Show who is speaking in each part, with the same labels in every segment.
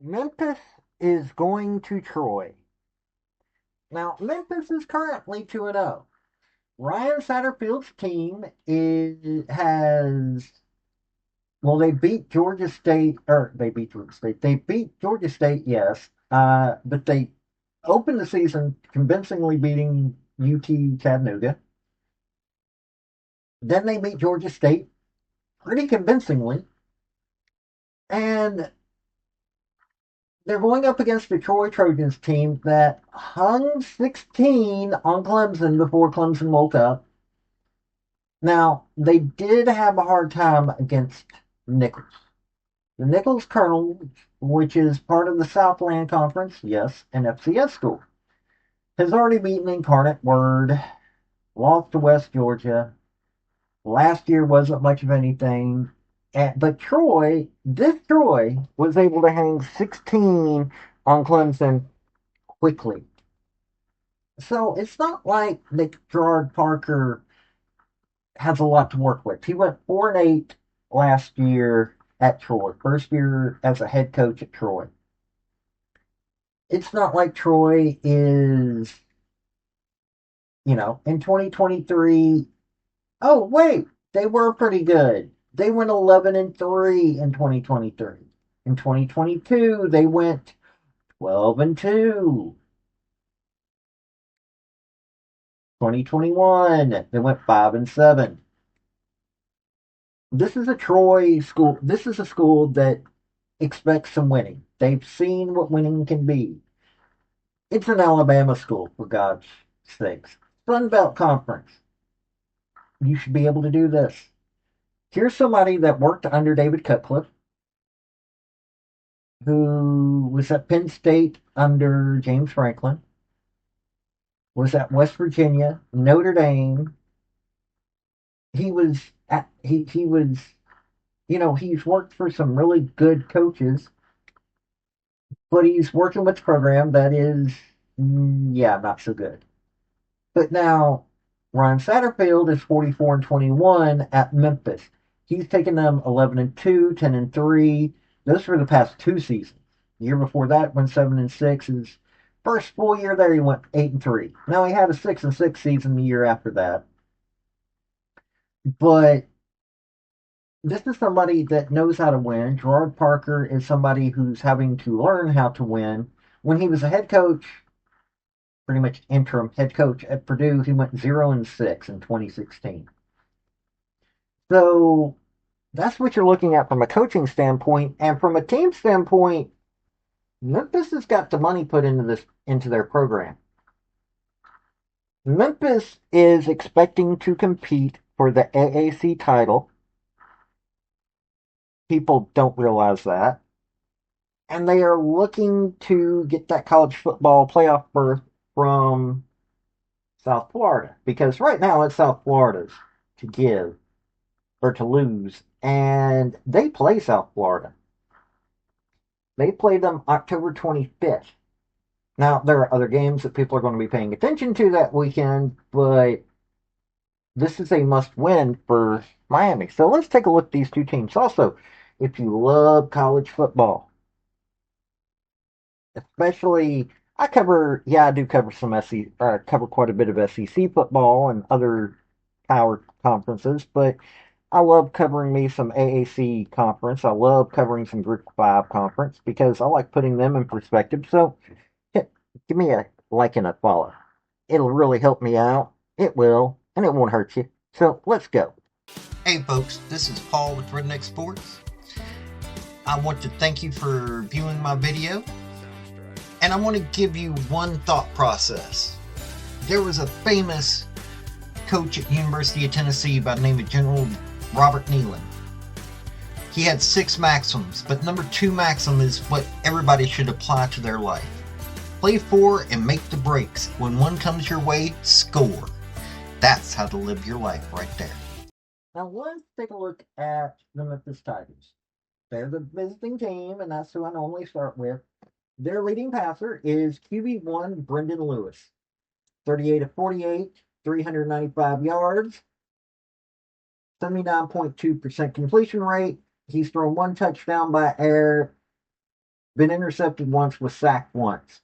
Speaker 1: Memphis is going to Troy. Now, Memphis is currently 2-0. Ryan Satterfield's team has, well, they beat Georgia State, or they beat Georgia State. They beat Georgia State, yes, but they opened the season convincingly beating UT Chattanooga. Then they beat Georgia State pretty convincingly, and they're going up against the Troy Trojans team that hung 16 on Clemson before Clemson woke up. Now, they did have a hard time against Nichols. The Nichols Colonel, which is part of the Southland Conference, yes, an FCS school, has already beaten Incarnate Word, lost to West Georgia. Last year wasn't much of anything. But this Troy, was able to hang 16 on Clemson quickly. So it's not like Nick Gerard Parker has a lot to work with. He went 4-8 last year at Troy, first year as a head coach at Troy. It's not like Troy is, in 2023. Oh, wait, they were pretty good. They went 11-3 in 2023. In 2022, they went 12-2. 2021, they went 5-7. This is a Troy school. This is a school that expects some winning. They've seen what winning can be. It's an Alabama school, for God's sakes. Sun Belt Conference. You should be able to do this. Here's somebody that worked under David Cutcliffe, who was at Penn State under James Franklin, was at West Virginia, Notre Dame. He's worked for some really good coaches, but he's working with a program that is, yeah, not so good. But now Ryan Satterfield is 44-21 at Memphis. He's taken them 11-2, 10-3. Those were the past two seasons. The year before that went 7-6. His first full year there, he went 8-3. Now he had a 6-6 season the year after that. But this is somebody that knows how to win. Gerard Parker is somebody who's having to learn how to win. When he was a head coach, pretty much interim head coach at Purdue, he went 0-6 in 2016. So that's what you're looking at from a coaching standpoint, and from a team standpoint, Memphis has got the money put into their program. Memphis is expecting to compete for the AAC title. People don't realize that. And they are looking to get that college football playoff berth from South Florida. Because right now it's South Florida's to give or to lose. And they play South Florida. They play them October 25th. Now, there are other games that people are going to be paying attention to that weekend, but this is a must win for Miami. So let's take a look at these two teams. Also, if you love college football, especially I do cover some cover quite a bit of SEC football and other power conferences, but I love covering me some AAC conference. I love covering some Group 5 conference because I like putting them in perspective. So give me a like and a follow. It'll really help me out. It will, and it won't hurt you. So let's go. Hey folks, this is Paul with Redneck Sports. I want to thank you for viewing my video, and I want to give you one thought process. There was a famous coach at University of Tennessee by the name of General Robert Neyland. He had 6 maxims, but number 2 maxim is what everybody should apply to their life. Play for and make the breaks. When one comes your way, score. That's how to live your life right there. Now let's take a look at the Memphis Tigers. They're the visiting team, and that's who I normally start with. Their leading passer is QB1 Brendan Lewis. 38 of 48, 395 yards, 79.2% completion rate. He's thrown 1 touchdown by air Been intercepted once, was sacked once.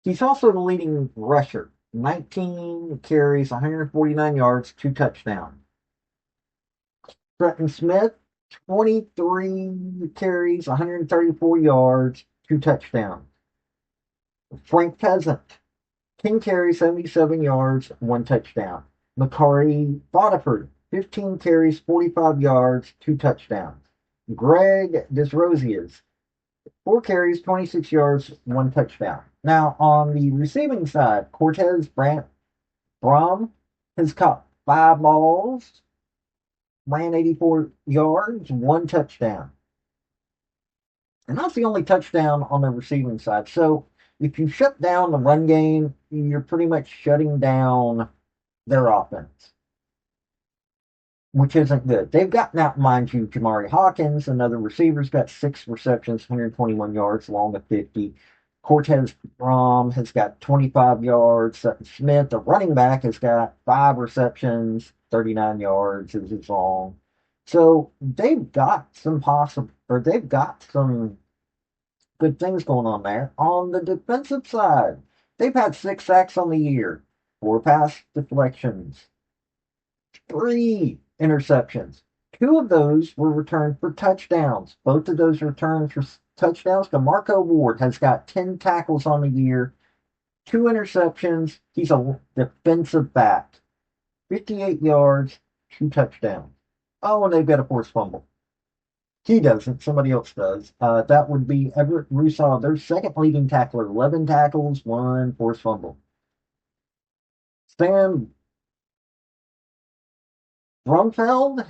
Speaker 1: He's also the leading rusher. 19 carries, 149 yards, 2 touchdowns. Trenton Smith, 23 carries, 134 yards, 2 touchdowns. Frank Peasant, 10 carries, 77 yards, 1 touchdown. Makari Bodiford, 15 carries, 45 yards, 2 touchdowns. Greg Desrosiers, 4 carries, 26 yards, 1 touchdown. Now, on the receiving side, Cortez Brant Brom has caught 5 balls, ran 84 yards, 1 touchdown. And that's the only touchdown on the receiving side. So if you shut down the run game, you're pretty much shutting down their offense, which isn't good. They've got now, mind you, Jamari Hawkins, another receiver's got 6 receptions, 121 yards, along with 50. Cortez Brom has got 25 yards. Sutton Smith, the running back, has got 5 receptions, 39 yards is his long. So they've got some possible, or they've got some good things going on there. On the defensive side, they've had 6 sacks on the year, 4 pass deflections, 3 interceptions. 2 of those were returned for touchdowns. Both of those returns for touchdowns. DeMarco Ward has got 10 tackles on the year, 2 interceptions. He's a defensive back. 58 yards, 2 touchdowns. Oh, and they've got a forced fumble. He doesn't. Somebody else does. That would be Everett Rusaw, their second leading tackler. 11 tackles, 1 forced fumble. Sam Brumfeld,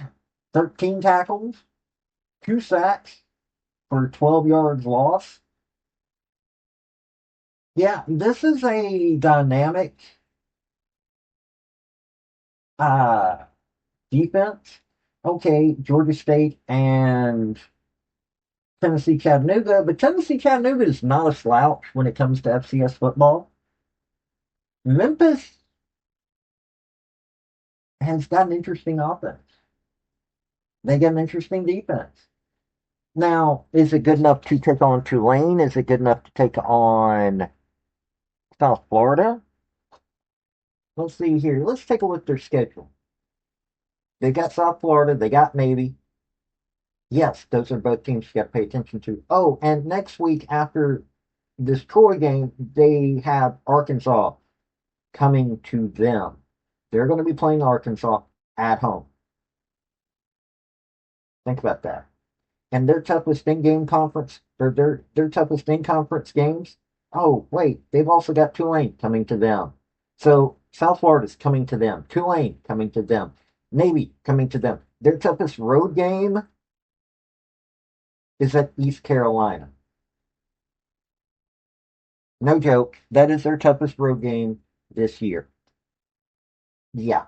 Speaker 1: 13 tackles, 2 sacks for 12 yards loss. Yeah, this is a dynamic uh, defense. Okay, Georgia State and Tennessee Chattanooga, but Tennessee Chattanooga is not a slouch when it comes to FCS football. Memphis has got an interesting offense. They got an interesting defense. Now, is it good enough to take on Tulane? Is it good enough to take on South Florida? Let's see here. Let's take a look at their schedule. They got South Florida. They got Navy. Yes, those are both teams you got to pay attention to. Oh, and next week after this Troy game, they have Arkansas coming to them. They're going to be playing Arkansas at home. Think about that. And their toughest in-game conference, or their toughest in-conference games. Oh, wait, they've also got Tulane coming to them. So South Florida's coming to them. Tulane coming to them. Navy coming to them. Their toughest road game is at East Carolina. No joke. That is their toughest road game this year. Yeah,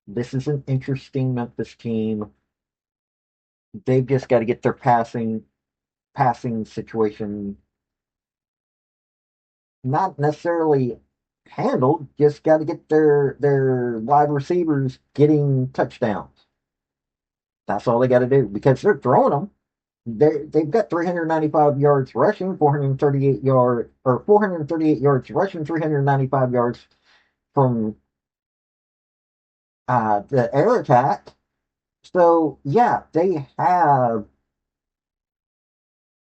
Speaker 1: this is an interesting Memphis team. They've just got to get their passing situation not necessarily handled, just got to get their wide receivers getting touchdowns. That's all they got to do because they're throwing them. They've got 395 yards rushing, 438 yards rushing, 395 yards from the air attack. So yeah, they have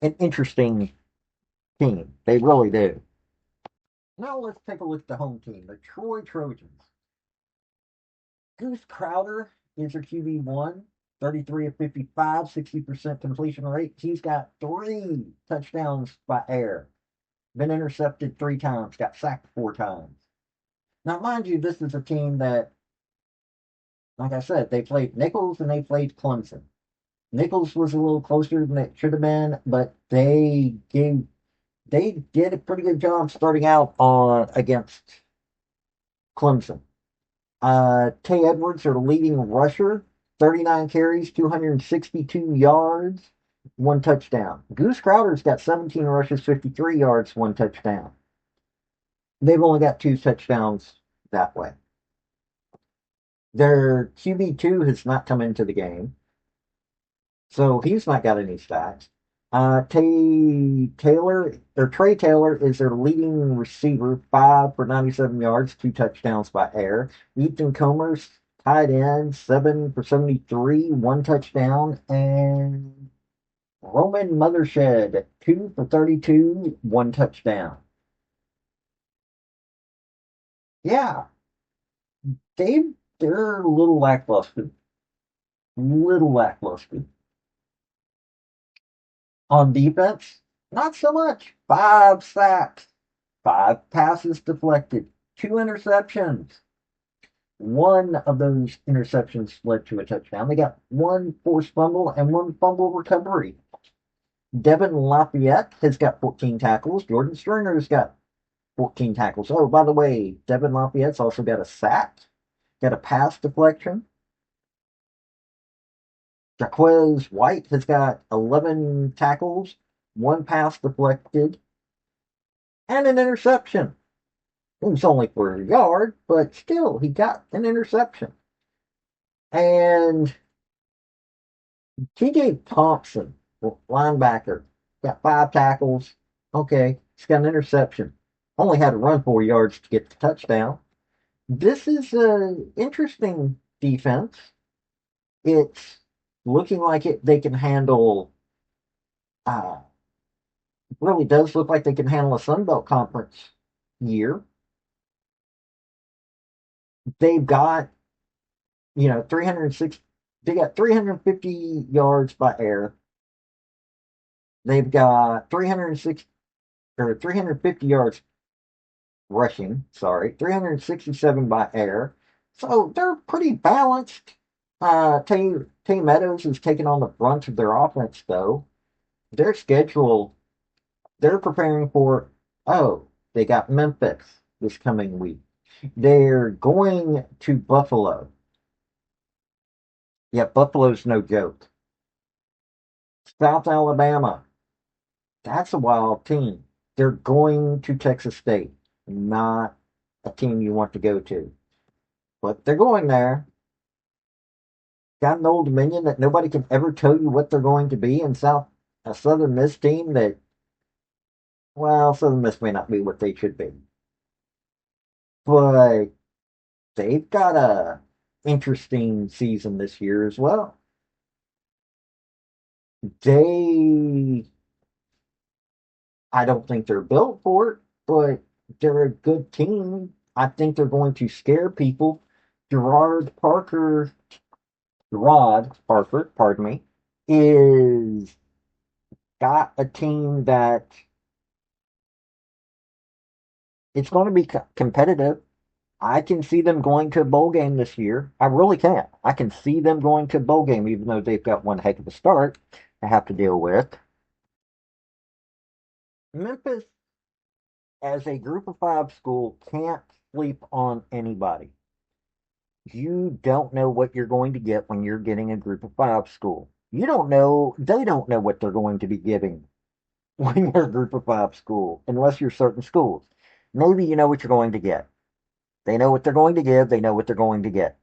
Speaker 1: an interesting team. They really do. Now let's take a look at the home team, the Troy Trojans. Goose Crowder is their QB1, 33 of 55, 60% completion rate. He's got 3 touchdowns by air. Been intercepted 3 times, got sacked 4 times. Now, mind you, this is a team that, like I said, they played Nichols and they played Clemson. Nichols was a little closer than it should have been, but they did a pretty good job starting out on against Clemson. Tay Edwards, their leading rusher, 39 carries, 262 yards, 1 touchdown. Goose Crowder's got 17 rushes, 53 yards, 1 touchdown. They've only got 2 touchdowns that way. Their QB2 has not come into the game, so he's not got any stats. Trey Taylor is their leading receiver, 5 for 97 yards, 2 touchdowns by air. Ethan Comer's tight end, 7 for 73, 1 touchdown, and Roman Mothershed, 2 for 32, 1 touchdown. Yeah, they're a little lackluster. Little lackluster. On defense, not so much. 5 sacks, 5 passes deflected, 2 interceptions. One of those interceptions led to a touchdown. They got one forced fumble and one fumble recovery. Devin Lafayette has got 14 tackles. Jordan Stringer's got 14 tackles. Oh, by the way, Devin Lafayette's also got a sack, got a pass deflection. Jaquez White has got 11 tackles, one pass deflected, and an interception. It was only for a yard, but still, he got an interception. And TJ Thompson, linebacker, got 5 tackles. Okay, he's got an interception. Only had to run 4 yards to get the touchdown. This is an interesting defense. It's looking like they can handle. Uh, really does look like they can handle a Sun Belt Conference year. They've got 306. They got 350 yards by air. They've got 306 or 350 yards rushing. Sorry, 367 by air. So they're pretty balanced. Team Meadows is taking on the brunt of their offense, though. Their schedule, they're preparing for. Oh, they got Memphis this coming week. They're going to Buffalo. Yeah, Buffalo's no joke. South Alabama, that's a wild team. They're going to Texas State, not a team you want to go to. But they're going there. Got an Old Dominion that nobody can ever tell you what they're going to be, and a Southern Miss team that, well, Southern Miss may not be what they should be. But they've got a interesting season this year as well. They, I don't think they're built for it, but they're a good team. I think they're going to scare people. Gerard Parker, Gerard Parker, pardon me, is got a team that it's going to be competitive. I can see them going to a bowl game this year. I really can. I can see them going to a bowl game, even though they've got one heck of a start to have to deal with. Memphis, as a group of five school, can't sleep on anybody. You don't know what you're going to get when you're getting a group of five school. You don't know, they don't know what they're going to be giving when you're a group of five school, unless you're certain schools. Maybe you know what you're going to get. They know what they're going to give, they know what they're going to get.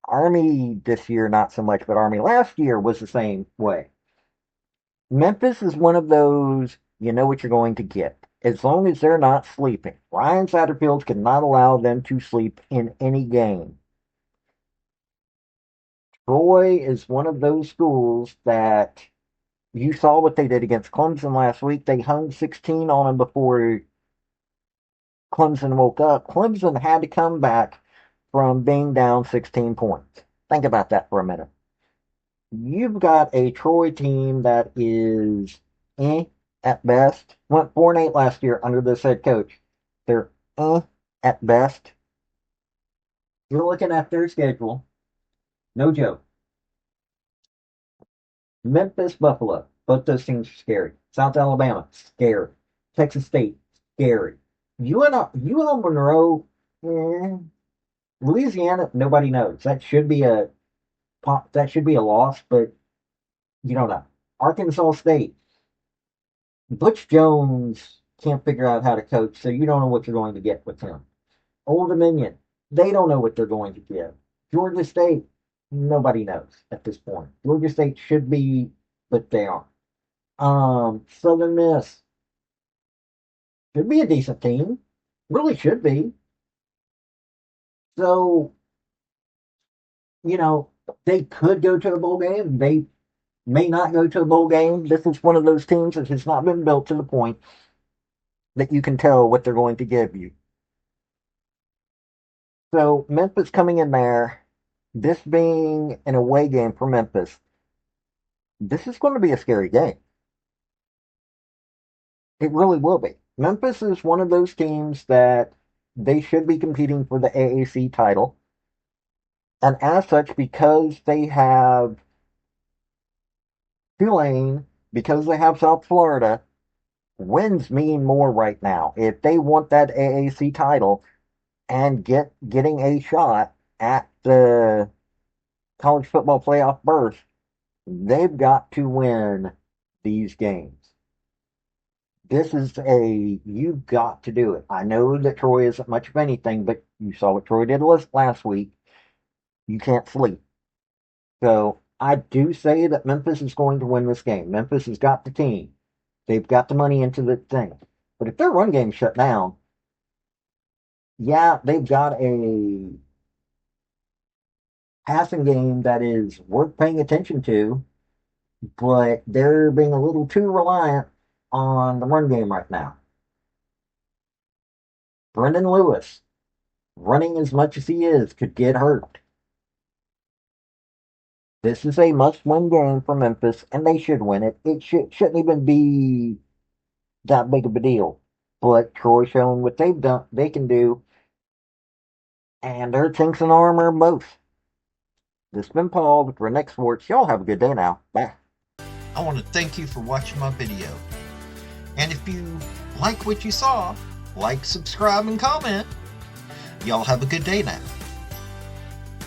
Speaker 1: Army this year, not so much, but Army last year was the same way. Memphis is one of those, you know what you're going to get. As long as they're not sleeping. Ryan Satterfield cannot allow them to sleep in any game. Troy is one of those schools that you saw what they did against Clemson last week. They hung 16 on them before Clemson woke up. Clemson had to come back from being down 16 points. Think about that for a minute. You've got a Troy team that is at best. Went 4-8 last year under this head coach. They're at best. You're looking at their schedule. No joke. Memphis, Buffalo. Both those teams are scary. South Alabama, scary. Texas State, scary. UL Monroe, eh. Louisiana, nobody knows. That should be a loss, but you don't know. Arkansas State, Butch Jones can't figure out how to coach, so you don't know what you're going to get with him. Old Dominion, they don't know what they're going to get. Georgia State, nobody knows at this point. Georgia State should be, but they aren't. Southern Miss should be a decent team. Really should be. So, you know, they could go to a bowl game. They may not go to a bowl game. This is one of those teams that has not been built to the point that you can tell what they're going to give you. So Memphis coming in there, this being an away game for Memphis, this is going to be a scary game. It really will be. Memphis is one of those teams that they should be competing for the AAC title. And as such, because they have Tulane, because they have South Florida, wins mean more right now. If they want that AAC title and getting a shot at the college football playoff berth, they've got to win these games. This is you've got to do it. I know that Troy isn't much of anything, but you saw what Troy did last week. You can't sleep. So I do say that Memphis is going to win this game. Memphis has got the team. They've got the money into the thing. But if their run game shut down, yeah, they've got a passing game that is worth paying attention to, but they're being a little too reliant on the run game right now. Brendan Lewis, running as much as he is, could get hurt. This is a must-win game for Memphis, and they should win it. It shouldn't even be that big of a deal. But Troy showing what they can do, and their chinks in armor both. This has been Paul with Redneck Sports. Y'all have a good day now. Bye.
Speaker 2: I want to thank you for watching my video. And if you like what you saw, like, subscribe, and comment. Y'all have a good day now.